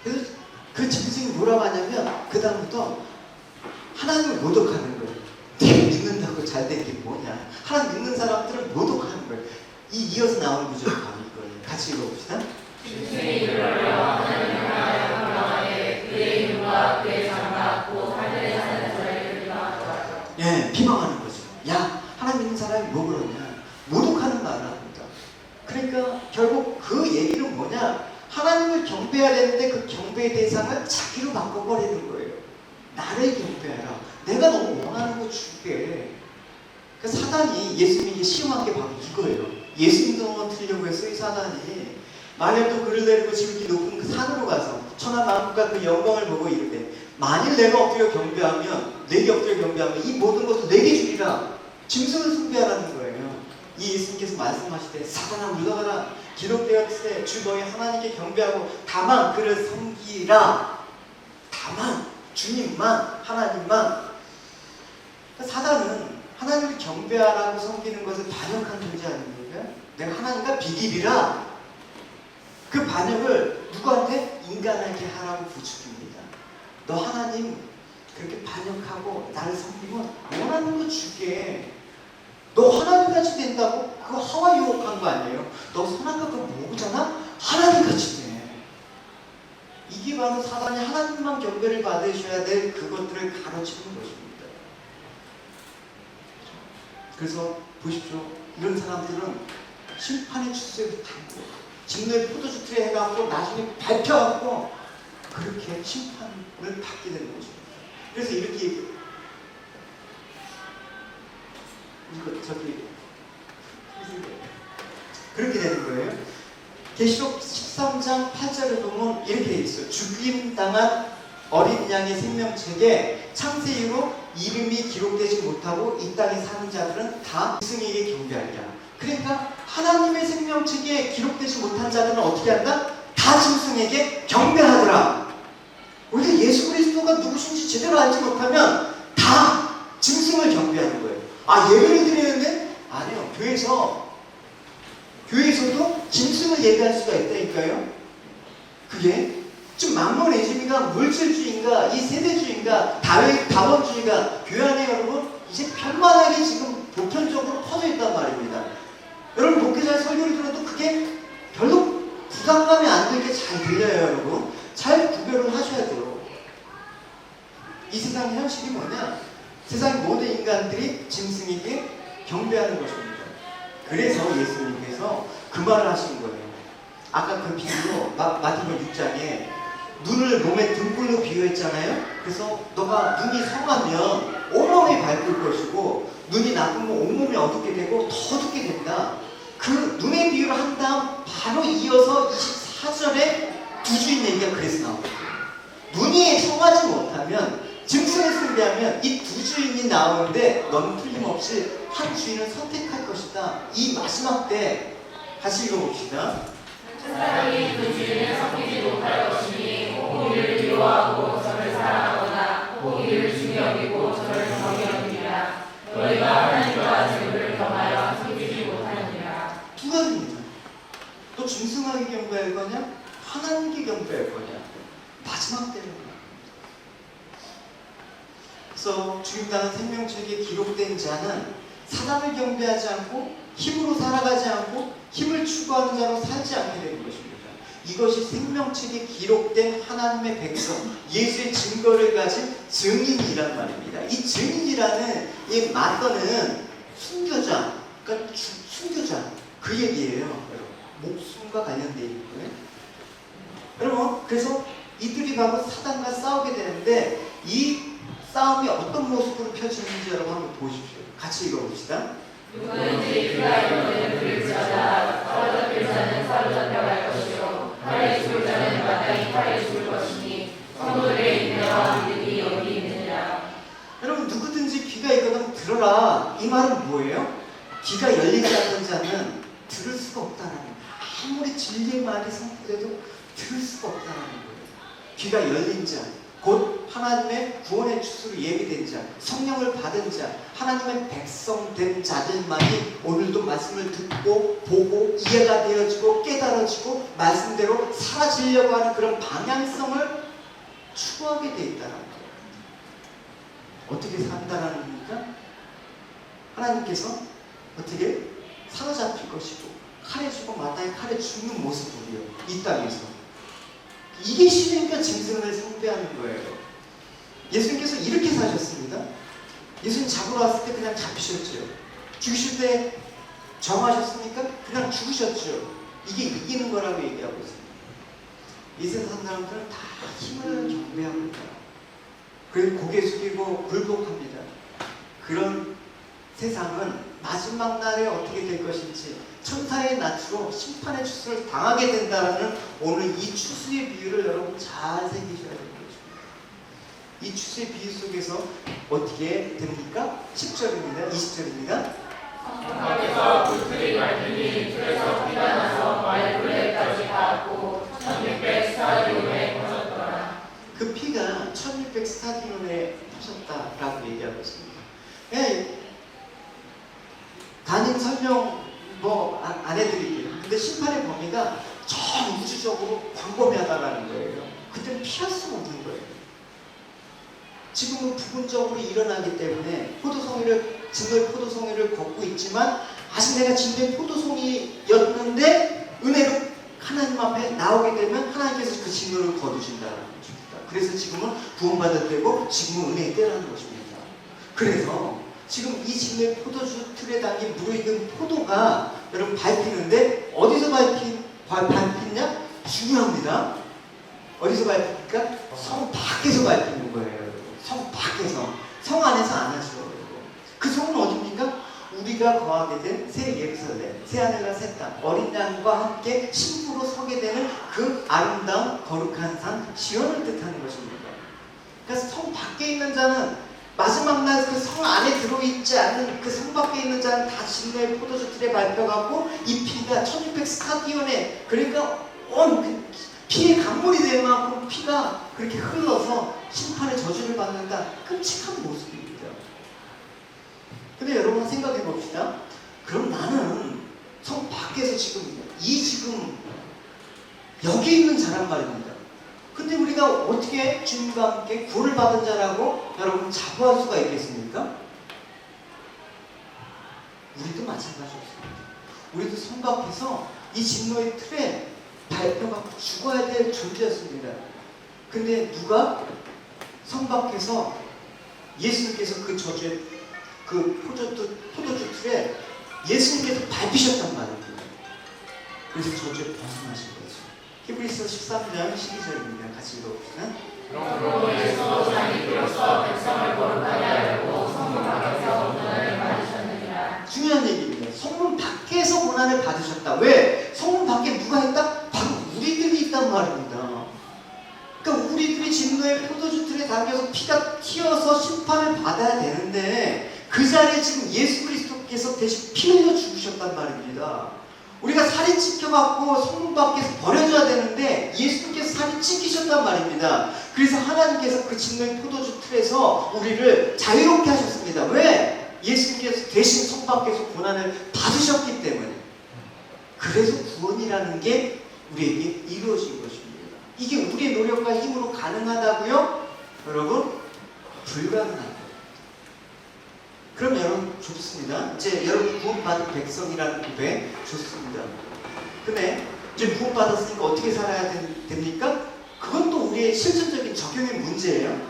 그래서 그 짐승이 뭐라고 하냐면 그 다음부터 하나님을 모독하는 거예요. 내가 믿는다고 잘 된 게 뭐냐. 하나님 믿는 사람들은 모독하는 거예요. 이어서 나오는 구절이 바로 이거예요. 같이 읽어봅시다. 짐승이 그러려 하나님을 하여 평안하게 그의 이름과 그의 장막 곧 하늘에 사는 자를 비방하더라. 예, 비방하는 거죠. 야, 하나님 믿는 사람이 뭐 그러냐. 모독하는 말을 합니다. 그러니까 결국 그 얘기는 뭐냐. 하나님을 경배해야 되는데 그 경배의 대상을 자기로 바꿔버리는 거예요. 나를 경배하라. 내가 너무 원하는 거 줄게. 그 사단이 예수님에게 시험한 게 바로 이거예요. 예수 믿는 틀려고 해서 이 사단이 마녀도 그를 데리고 지극히 높은 그 산으로 가서 천하 만국과 그 영광을 보고 이르되 만일 내가 엎드려 경배하면 내게 엎드려 경배하면 이 모든 것을 내게 주리라. 짐승을 숭배하라는 거예요. 이 예수님께서 말씀하시되 사단아 물러가라. 기록되었으되 주 너희 하나님께 경배하고 다만 그를 섬기라. 다만 주님만 하나님만. 사단은 하나님을 경배하라고 섬기는 것을 반역한 존재 아닙니까? 내가 하나님과 비기리라. 그 반역을 누구한테? 인간에게 하라고 부추깁니다. 너 하나님 그렇게 반역하고 나를 섬기면 원하는 거 줄게. 너 하나님같이 된다고? 그거 하와 유혹한 거 아니에요? 너 선악과 그거 모르잖아? 하나님같이 돼. 이게 바로 사단이 하나님만 경배를 받으셔야 될 그것들을 가르치는 것입니다. 그래서 보십시오. 이런 사람들은 심판의 주세부터 진노의 포도주 틀에 해갖고 나중에 밟혀갖고 그렇게 심판을 받게 되는 것입니다. 그래서 이렇게 얘기해요. 그렇게 되는 거예요. 계시록 13장 8절에 보면 이렇게 돼 있어요. 죽임당한 어린 양의 생명책에 창세 이후로 이름이 기록되지 못하고 이 땅에 사는 자들은 다 짐승에게 경배하리라. 그러니까 하나님의 생명책에 기록되지 못한 자들은 어떻게 한다? 다 짐승에게 경배하더라. 우리가 예수 그리스도가 누구신지 제대로 알지 못하면 다 짐승을 경배하는 거예요. 아, 예배를 드리는데? 아니요. 교회에서도 짐승을 예배할 수가 있다니까요. 그게 좀 만몬의지인가 물질주의인가 이 세대주의인가 다원주의가 교회 안에 여러분 이제 편만하게 지금 보편적으로 퍼져 있단 말입니다. 여러분 목회자의 설교를 들어도 그게 별로 부담감이 안 들게 잘 들려요. 여러분 잘 구별을 하셔야 돼요. 이 세상의 현실이 뭐냐? 세상 모든 인간들이 짐승에게 경배하는 것입니다. 그래서 예수님께서 그 말을 하신 거예요. 아까 그 비유로 마태복음 6장에 눈을 몸의 등불로 비유했잖아요. 그래서 너가 눈이 성하면 온몸이 밝을 것이고 눈이 나쁘면 온몸이 어둡게 되고 더 어둡게 된다. 그 눈의 비유를 한 다음 바로 이어서 24절에 두 주인 얘기가 그래서 나옵니다. 눈이 성하지 못하면 짐승을 숭배하면 이 두 주인이 나오는데 너는 틀림없이 한 주인을 선택할 것이다. 이 마지막 때 다시 읽어봅시다. 사람이 그 주인을 섬기지 못할 것이니 고기를 미워하고 저를 사랑하거나 고기를 중히 여기고 저를 정히 여기리라. 너희가 하나님과 주를 겸하여 섬기지 못하느니라. 두 가지입니다. 너 짐승에게 경배할 거냐? 하나님께 경배할 거냐? 마지막 때는. 그래서 죽임당한 생명책에 기록된 자는 사단을 경배하지 않고 힘으로 살아가지 않고 힘을 추구하는 자로 살지 않게 되는 것입니다. 이것이 생명책에 기록된 하나님의 백성, 예수의 증거를 가진 증인이란 말입니다. 이 증인이라는 이 말거는 순교자, 그러니까 순교자 그 얘기예요. 목숨과 관련되어 있는 거예요. 여러분, 그래서 이들이 바로 사단과 싸우게 되는데 이 싸움이 어떤 모습으로 펼쳐지는지 여러분 한번 보십시오. 같이 읽어봅시다. 누구든지 그가 이루는 불자다 사로잡힐 자는 사로잡혀갈 것이요 칼에 죽을 자는 마땅히 칼에 죽을 것이니 성도들의 인내와 믿음이 여기 있느니라. 여러분 누구든지 귀가 있거든 들어라. 이 말은 뭐예요? 귀가 열리지 않는 자는 들을 수가 없다는 거예요. 아무리 진리의 말이 선포돼도 들을 수가 없다는 거예요. 귀가 열린 자, 곧 하나님의 구원의 추수로 예비된 자, 성령을 받은 자, 하나님의 백성 된 자들만이 오늘도 말씀을 듣고 보고 이해가 되어지고 깨달아지고 말씀대로 살아지려고 하는 그런 방향성을 추구하게 돼 있다는 거예요. 어떻게 산다는 겁니까? 하나님께서 어떻게 사로잡힐 것이고 칼에 죽고 마땅히 칼에 죽는 모습으로요, 이 땅에서. 이게 신앙과 짐승을 상대하는 거예요. 예수님께서 이렇게 사셨습니다. 예수님 잡으러 왔을 때 그냥 잡히셨죠. 죽으실 때 정하셨습니까? 그냥 죽으셨죠. 이게 이기는 거라고 얘기하고 있습니다. 이 세상 사람들은 다 힘을 경배합니다. 그리고 고개 숙이고 굴복합니다. 그런 세상은 마지막 날에 어떻게 될 것인지 천사의 낯으로 심판의 추수를 당하게 된다는 오늘 이 추수의 비유를 여러분 잘 새기셔야 되는 것입니다. 이 추수의 비유 속에서 어떻게 됩니까? 10절입니다. 20절입니다. 성막에서 불틀이 밝으니 그래서 피가 나서 마이블레까지 닿았고 1600 스타디온에 퍼졌더라. 그 피가 1600 스타디온에 퍼졌다라고 얘기하고 있습니다. 예, 단임 설명 안 해드릴게요. 근데 심판의 범위가 저 우주적으로 광범위하다라는 거예요. 그때는 피할 수 없는 거예요. 지금은 부분적으로 일어나기 때문에 진노의 포도송이를 걷고 있지만 아직 내가 진노의 포도송이였는데 은혜로 하나님 앞에 나오게 되면 하나님께서 그 진노를 거두신다는 것입니다. 그래서 지금은 구원받을 때고 지금은 은혜의 때라는 것입니다. 그래서 지금 이 진노의 포도주 틀에 담긴 무르익은 포도가 여러분 밟히는데 어디서 밟히냐? 중요합니다. 어디서 밟힙니까? 성 밖에서 밟히는 거예요. 성 밖에서. 성 안에서 안 하죠. 그 성은 어디입니까? 우리가 거하게 된 새 예루살렘, 새 하늘과 새 땅, 어린 양과 함께 신부로 서게 되는 그 아름다운 거룩한 산 시온을 뜻하는 것입니다. 그래서 성 밖에 있는 자는 마지막 날 그 성 안에 들어있지 않는 그 성 밖에 있는 자는 다 진노의 포도주 틀에 밟혀갖고 이 피가 1600 스타디온에 그러니까 온 피의 강물이 될 만큼 피가 그렇게 흘러서 심판의 저주를 받는다. 끔찍한 모습입니다. 근데 여러분 생각해 봅시다. 그럼 나는 성 밖에서 지금 여기 있는 자란 말입니다. 근데 우리가 어떻게 주님과 함께 구원을 받은 자라고 여러분 자부할 수가 있겠습니까? 우리도 마찬가지였습니다. 우리도 성 밖에서 이 진노의 틀에 밟혀갖고 죽어야 될 존재였습니다. 근데 누가 성 밖에서 예수님께서 그 저주의 그 포도주 틀에 예수님께서 밟히셨단 말입니다. 그래서 저주에 벗어나신 거죠. 히브리서 13장 12절입니다. 같이 읽어봅시다. 그러므로 예수도 자기 피로써 백성을 거룩하게 하려고 성문 밖에서 고난을 받으셨느니라. 중요한 얘기입니다. 성문 밖에서 고난을 받으셨다. 왜? 성문 밖에 누가 있다? 바로 우리들이 있단 말입니다. 그러니까 우리들이 진노의 포도주 틀에 담겨서 피가 튀어서 심판을 받아야 되는데 그 자리에 지금 예수 그리스도께서 대신 피 흘려 죽으셨단 말입니다. 우리가 살이 찢겨갖고 성문 밖에서 버려져야 되는데 예수님께서 살이 찢기셨단 말입니다. 그래서 하나님께서 그 진노의 포도주 틀에서 우리를 자유롭게 하셨습니다. 왜? 예수님께서 대신 성 밖에서 고난을 받으셨기 때문에. 그래서 구원이라는 게 우리에게 이루어진 것입니다. 이게 우리의 노력과 힘으로 가능하다고요? 여러분, 불가능합니다. 그럼 여러분 좋습니다. 이제 여러분 구원받은 백성이라는 고백 좋습니다. 근데 이제 구원받았으니까 어떻게 살아야 됩니까? 그건 또 우리의 실천적인 적용의 문제예요.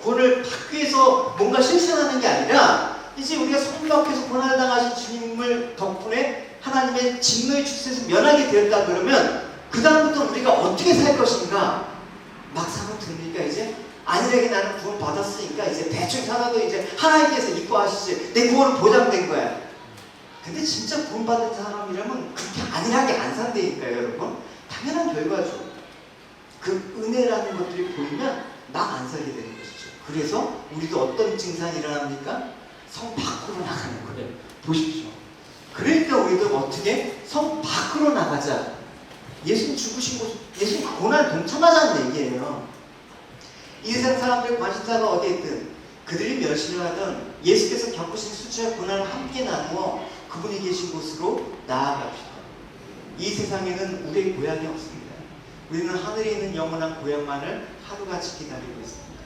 구원을 받기 위해서 뭔가 실천하는 게 아니라 이제 우리가 성문 밖에서 고난을 당하신 주님을 덕분에 하나님의 진노의 추수에서 면하게 되었다 그러면 그 다음부터 우리가 어떻게 살 것인가 막상은 듭니까 이제? 아니라게 나는 구원 받았으니까 이제 대충 살아도 이제 하나님께서 이뻐하시지 내 구원은 보장된 거야. 근데 진짜 구원 받은 사람이라면 그렇게 안일하게 안 산다니까요 여러분. 당연한 결과죠. 그 은혜라는 것들이 보이면 막 안 살게 되는 것이죠. 그래서 우리도 어떤 증상이 일어납니까? 성 밖으로 나가는 거예요. 보십시오. 그러니까 우리도 어떻게 성 밖으로 나가자. 예수님 죽으신 곳, 예수님 고난에 동참하자는 얘기예요. 이 세상 사람들의 관심사가 어디에 있든 그들이 멸시를 하든 예수께서 겪으신 수치와 고난을 함께 나누어 그분이 계신 곳으로 나아갑시다. 이 세상에는 우리의 고향이 없습니다. 우리는 하늘에 있는 영원한 고향만을 하루같이 기다리고 있습니다.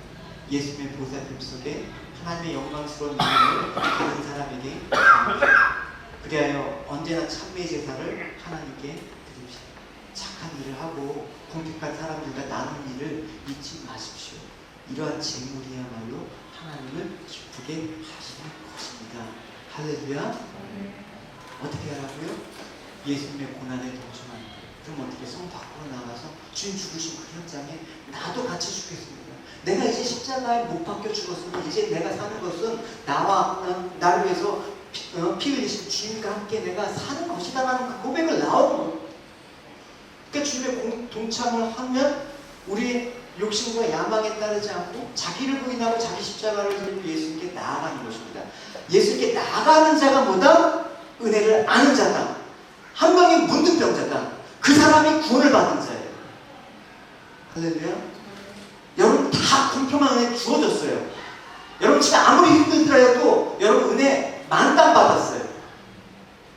예수님의 보살핌 속에 하나님의 영광스러운 이름을 다른 사람에게 드립시다. 그리하여 언제나 찬미의 제사를 하나님께 드립시다. 착한 일을 하고 공택한 사람들과 나누는 일을 잊지 마십시오. 이러한 제물이야말로 하나님을 기쁘게 하시는 것입니다. 할렐루야. 어떻게 하라고요? 예수님의 고난에 동참하는 거예요. 그럼 어떻게 성 밖으로 나가서 주님 죽으신 그 현장에 나도 같이 죽겠습니다. 내가 이제 십자가에 못 박혀 죽었으면 이제 내가 사는 것은 나를 위해서 피 흘리신 주님과 함께 내가 사는 것이다라는 그 고백을 나오는 거예요. 그러니까 주님의 동참을 하면 우리의 욕심과 야망에 따르지 않고 자기를 부인하고 자기 십자가를 들고 예수님께 나아가는 것입니다. 예수님께 나아가는 자가 뭐다? 은혜를 아는 자다. 한 명의 문득병자다. 그 사람이 구원을 받은 자예요. 할렐루야. 여러분 다 공평한 은혜 주어졌어요. 여러분 지금 아무리 힘들더라도 여러분 은혜 만땅 받았어요.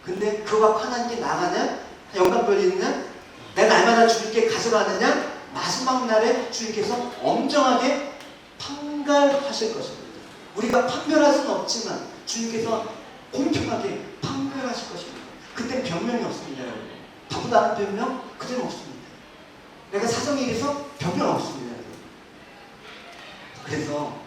근데 그와 하나님께 나가냐? 영광돌리느냐? 내가 날마다 주님께 가져가느냐? 마지막 날에 주님께서 엄정하게 판결하실 것입니다. 우리가 판결할 수는 없지만 주님께서 공평하게 판결하실 것입니다. 그때 변명이 없습니다. 여러분. 바쁘다는 변명? 그때는 없습니다. 내가 사정이 이래서 변명 없습니다. 그래서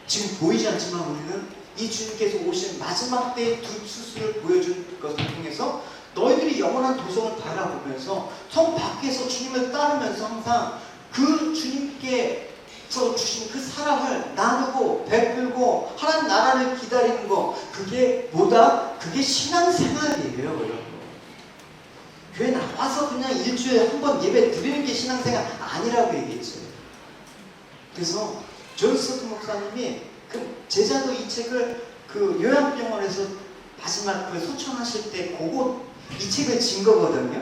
지금 보이지 않지만 우리는 이 주님께서 오신 마지막 때의 두 수술을 보여준 것을 통해서 너희들이 영원한 도성을 바라보면서 성 밖에서 주님을 따르면서 항상 그 주님께서 주신 그 사랑을 나누고 베풀고 하나님 나라를 기다리는 거, 그게 뭐다? 그게 신앙생활이에요. 여러분. 교회 나와서 그냥 일주일에 한 번 예배 드리는 게 신앙생활 아니라고 얘기했죠. 그래서 존 스토트 목사님이 그 제자도 이 책을 그 요양병원에서 마지막 그 소천하실 때 이 책을 진 거거든요.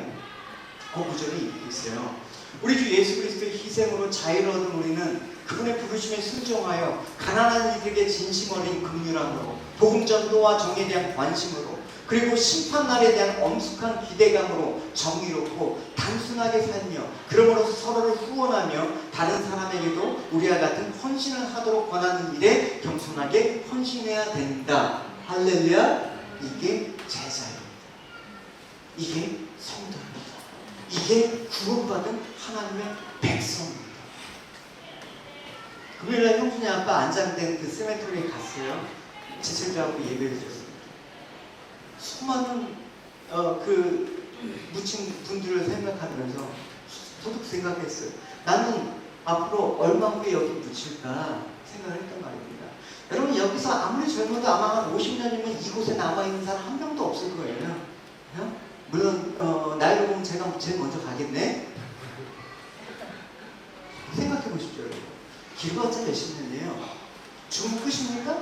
그 구절이 있어요. 우리 주 예수 그리스도의 희생으로 자유를 얻은 우리는 그분의 부르심에 순종하여 가난한 이들에게 진심 어린 긍휼함으로 복음 전도와 정에 대한 관심으로 그리고 심판날에 대한 엄숙한 기대감으로 정의롭고 단순하게 살며 그러므로서 서로를 후원하며 다른 사람에게도 우리와 같은 헌신을 하도록 권하는 일에 겸손하게 헌신해야 된다. 할렐루야. 이게 제자입니다. 이게 성도입니다. 이게 구원받은 하나님의 백성입니다. 금요일날 형준이 아빠 안장된 그 세메토리에 갔어요. 지체자하고 예배를 드렸습니다. 수많은 그 묻힌 분들을 생각하면서 도둑 생각했어요. 나는 앞으로 얼마 후에 여기 묻힐까 생각을 했단 말입니다. 여러분 여기서 아무리 젊어도 아마 한 50년이면 이곳에 남아있는 사람 한 명도 없을 거예요. 물론 나이로 보면 제가 제일 먼저 가겠네. 생각해 보십시오. 길어봤자 몇십 년이에요. 죽으면 끝입니까?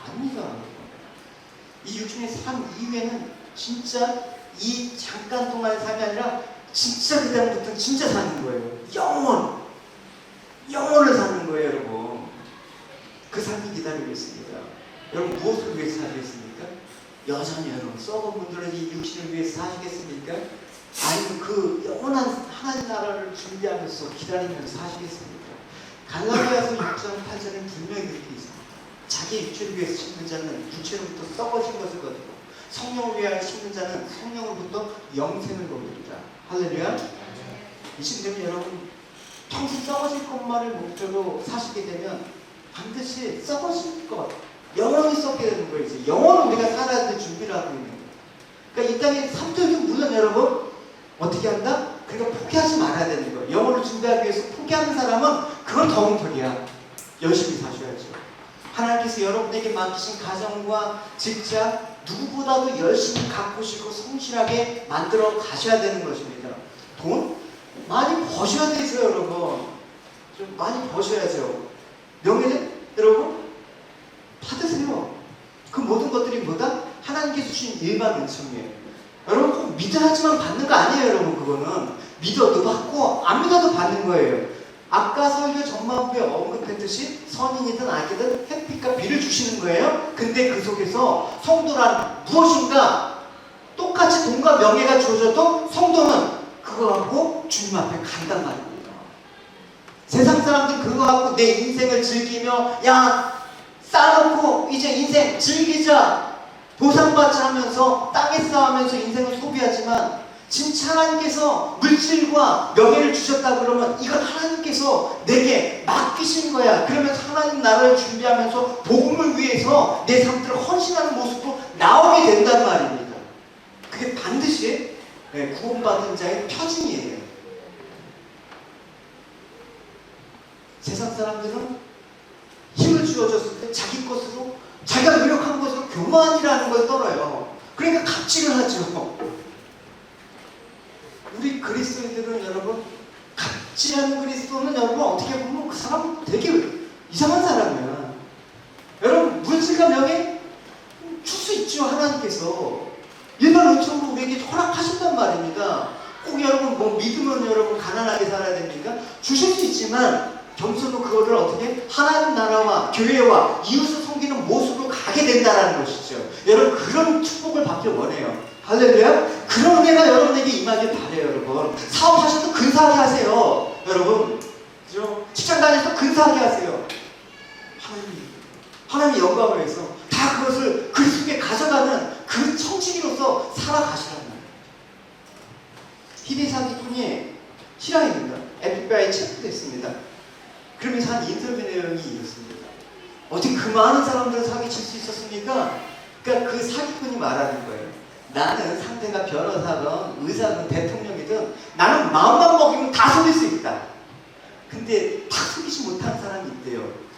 아닙니다. 이 육신의 삶 이후에는 진짜 이 잠깐 동안의 삶이 아니라 진짜 그다음부터는 진짜 사는 거예요. 영원을 사는 거예요. 여러분. 그 삶이 기다리고 있습니다. 여러분 무엇을 위해서 사시겠습니까? 여전히 여러분 썩은 분들은 이 육신을 위해서 사시겠습니까? 아니면 그 영원한 하나님 나라를 준비하면서 기다리면서 사시겠습니까? 갈라디아서 6장 8절은 분명히 그렇게 있습니다. 자기 육체를 위해서 심는 자는 육체로부터 썩어진 것을 거두고 성령을 위하여 심는 자는 성령으로부터 영생을 거둡니다. 할렐루야. 이 시간에 여러분 평생 썩어질 것만을 목표로 사시게 되면 반드시 썩어질 것, 영원히 썩게 되는 거예요. 이제 영원히 우리가 살아야 될 준비를 하고 있는 거예요. 그러니까 이 땅에 삼적인 물론 여러분 어떻게 한다? 그러니까 포기하지 말아야 되는 거예요. 영혼을 준비하기 위해서 포기하는 사람은 그건 더웅터리야. 열심히 사셔야죠. 하나님께서 여러분에게 맡기신 가정과 직장 누구보다도 열심히 가꾸시고 성실하게 만들어 가셔야 되는 것입니다. 돈 많이 버셔야 되죠. 여러분 좀 많이 버셔야죠. 명예는 여러분 받으세요. 그 모든 것들이 뭐다? 하나님께서 주신 일반 은총이에요. 여러분 꼭 믿어야지만 받는 거 아니에요. 여러분 그거는 믿어도 받고 안 믿어도 받는 거예요. 아까 설교 전반부에 언급했듯이 선인이든 악이든 햇빛과 비를 주시는 거예요. 근데 그 속에서 성도란 무엇인가 똑같이 돈과 명예가 주어져도 성도는 그거 갖고 주님 앞에 간단 말입니다. 세상 사람들 그거 갖고 내 인생을 즐기며 야 쌓아놓고 이제 인생 즐기자 보상받자 하면서 땅에 쌓으면서 인생을 소비하지만 진짜 하나님께서 물질과 명예를 주셨다 그러면 이건 하나님께서 내게 맡기신 거야. 그러면서 하나님 나라를 준비하면서 복음을 위해서 내 삶들을 헌신하는 모습으로 나오게 된단 말입니다. 그게 반드시 구원받은 자의 표징이에요. 세상 사람들은 힘을 주어졌을 때 자기 것으로 자기가 노력한 것으로 교만이라는 걸 떨어요. 그러니까 갑질을 하죠. 우리 그리스도인들은 여러분 갑질하는 그리스도는 여러분 어떻게 보면 그 사람 되게 이상한 사람이야. 여러분 물질과 명예 줄 수 있죠. 하나님께서 일반론적으로 우리에게 허락하신단 말입니다. 꼭 여러분 뭐 믿으면 여러분 가난하게 살아야 됩니까? 주실 수 있지만 겸손도 그거를 어떻게 하나님 나라와 교회와 이웃을 섬기는 모습으로 가게 된다는 것이죠. 여러분 그런 축복을 받길 원해요. 할렐루야. 그런 은혜가 여러분에게 임하길 바래요. 여러분 사업하셔도 근사하게 하세요. 여러분 그죠? 직장 다니셔도 근사하게 하세요. 하나님의 영광을 위해서 다 그것을 그리스도께 가져가는 그 청지기로서 살아가시라는 거예요. 히데이 사기꾼이 실화입니다. FBI에 체포됐습니다. 그러면서 한 인터뷰 내용이 이렇습니다. 어떻게 그 많은 사람들을 사기칠 수 있었습니까? 그러니까 그 사기꾼이 말하는 거예요. 나는 상대가 변호사든 의사든 대통령이든 나는 마음만 먹이면 다 속일 수 있다. 근데 다 속이지 못하는 사람이 있대요.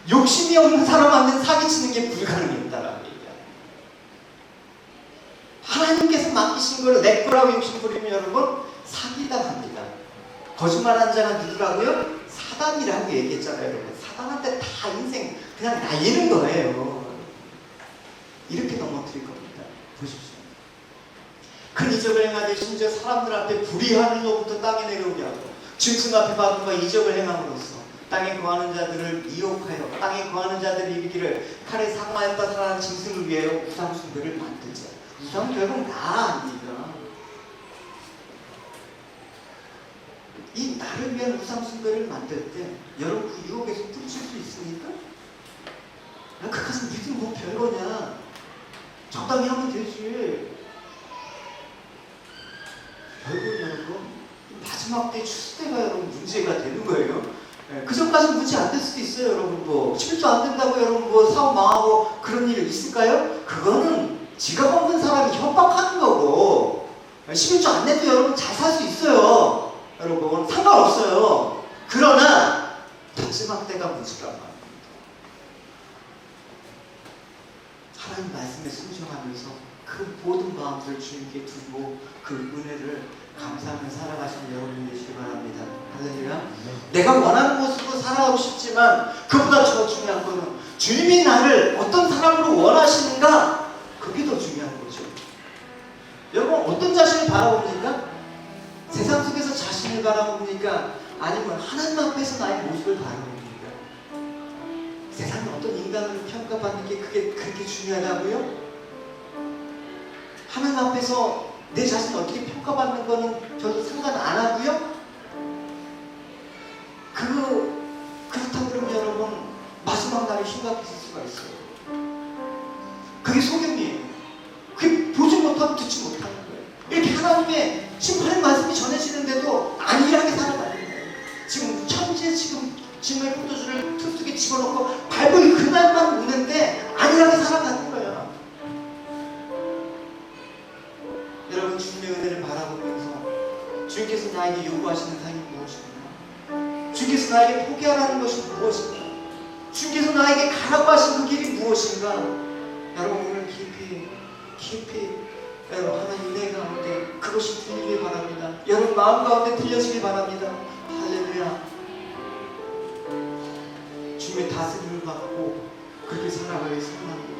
욕심이 없는 사람한테는 사기치는 게 불가능했다라는 얘기야. 하나님께서 맡기신 걸 내 거라고 욕심 부리면 여러분 사기당합니다. 거짓말한 자가 누구라고요? 사단이라고 얘기했잖아요. 여러분 사단한테 다 인생 그냥 날리는 거예요. 이렇게 넘어뜨릴 겁니다. 보십시오. 큰 이적을 행하되 심지어 사람들 앞에 불이 하늘로부터 땅에 내려오게 하고 짐승 앞에 받은과 이적을 행함으로써 땅에 거하는 자들을 미혹하여 땅에 거하는 자들이 이르기를 칼에 상하였다 살아난 짐승을 위하여 우상 숭배를 만들자. 우상은 결국 나 아닙니까? 이 나를 위한 우상 숭배를 만들 때 여러분 그 유혹에서 뚫칠 수 있습니까? 야, 그것은 믿음 뭐 별거냐? 적당히 하면 되지. 결국 여러분 마지막 때 추수 때가 여러분 문제가 되는 거예요. 그 전까지는 문제 안 될 수도 있어요. 여러분 뭐 11조 안 된다고 여러분 뭐 사업 망하고 그런 일 있을까요? 그거는 지갑 없는 사람이 협박하는 거고 11조 안 내도 여러분 잘 살 수 있어요. 여러분 상관없어요. 그러나 마지막 때가 문제란 말입니다. 하나님 말씀에 순종하면서 그 모든 마음들을 주님께 두고 그 은혜를 감사하며 살아가시는 여러분이 되시기 바랍니다. 할렐루야. 내가 원하는 모습으로 살아가고 싶지만 그보다 더 중요한 것은 주님이 나를 어떤 사람으로 원하시는가, 그게 더 중요한 거죠. 여러분 어떤 자신을 바라봅니까? 세상 속에서 자신을 바라봅니까? 아니면 하나님 앞에서 나의 모습을 바라봅니까? 세상에 어떤 인간을 평가받는 게 그게 그렇게 중요하다고요? 하나님 앞에서 내 자신을 어떻게 평가받는 거는 저도 상관 안 하고요. 그렇다고 그러면 여러분 마지막 날이 심각해질 수가 있어요. 그게 소경이에요. 그게 보지 못하고 듣지 못하는 거예요. 이렇게 하나님의 심판의 말씀이 전해지는데도 안일하게 살아가는 거예요. 지금 천지에 지금의 포도주를 틀 속에 집어넣고 밟을 그날만 우는데 안일하게 살아가는 거예요. 여러분 주님의 은혜를 바라보면서 주님께서 나에게 요구하시는 삶이 무엇인가? 주님께서 나에게 포기하라는 것이 무엇인가? 주님께서 나에게 가라고 하신 그 길이 무엇인가? 여러분 오늘 깊이 여러분 하나님 은혜 가운데 그것이 들리길 바랍니다. 여러분 마음 가운데 들려지길 바랍니다. 할렐루야. 주님의 다스림을 받고 그렇게 살아가길 소원합니다.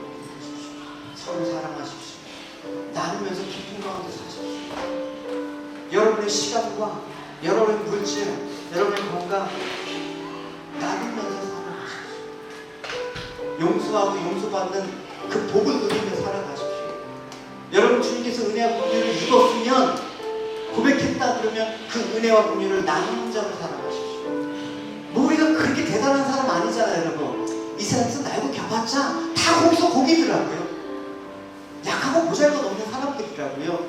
서로 사랑하십시오. 나누면서 기쁨 가운데 사십시오. 여러분의 시간과 여러분의 물질, 여러분의 건강, 용서하고 용서받는 그 복을 누리며 살아가십시오. 여러분 주님께서 은혜와 긍휼을 입었으면 고백했다 그러면 그 은혜와 긍휼을 나누는 자로 살아가십시오. 뭐 우리가 그렇게 대단한 사람 아니잖아요, 여러분. 이 세상에서 날고 겨봤자 다 거기서 거기더라고요. 약하고 보잘것없는 사람들이라고요.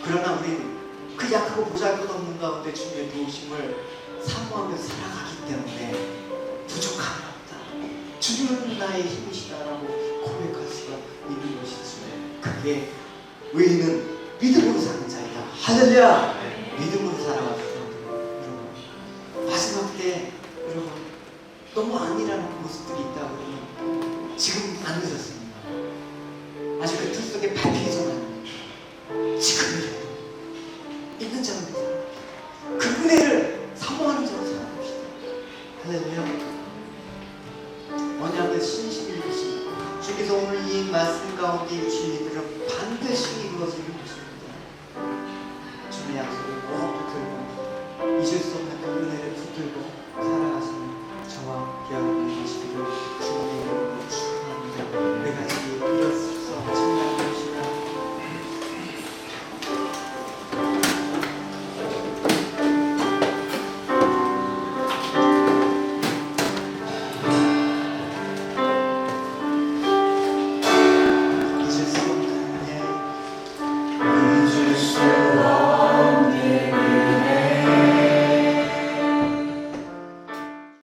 그러나 우리는 그 약하고 보잘것없는 가운데 주님의 도우심을 사모하며 살아가기 때문에 부족함이 없다. 주님은 나의 힘이시다라고 고백할 수가 있는 것이지. 그게 의인은 믿음으로 사는 자이다. 할렐루야! 믿음으로 살아가시죠. 여러분 마지막 때 여러분 너무 아니라는 모습들이 있다 그러면 지금 안 늦었습니다. 아직 그 틀 속에 밟히기 전에 지금이라도 있는 자로 살아갑시다. 그 은혜를 사모하는 자로 살아갑시다. 할렐루야. 언약을 신실히 주시고 주께서 오늘 이 말씀 가운데 주신 이들은 반드시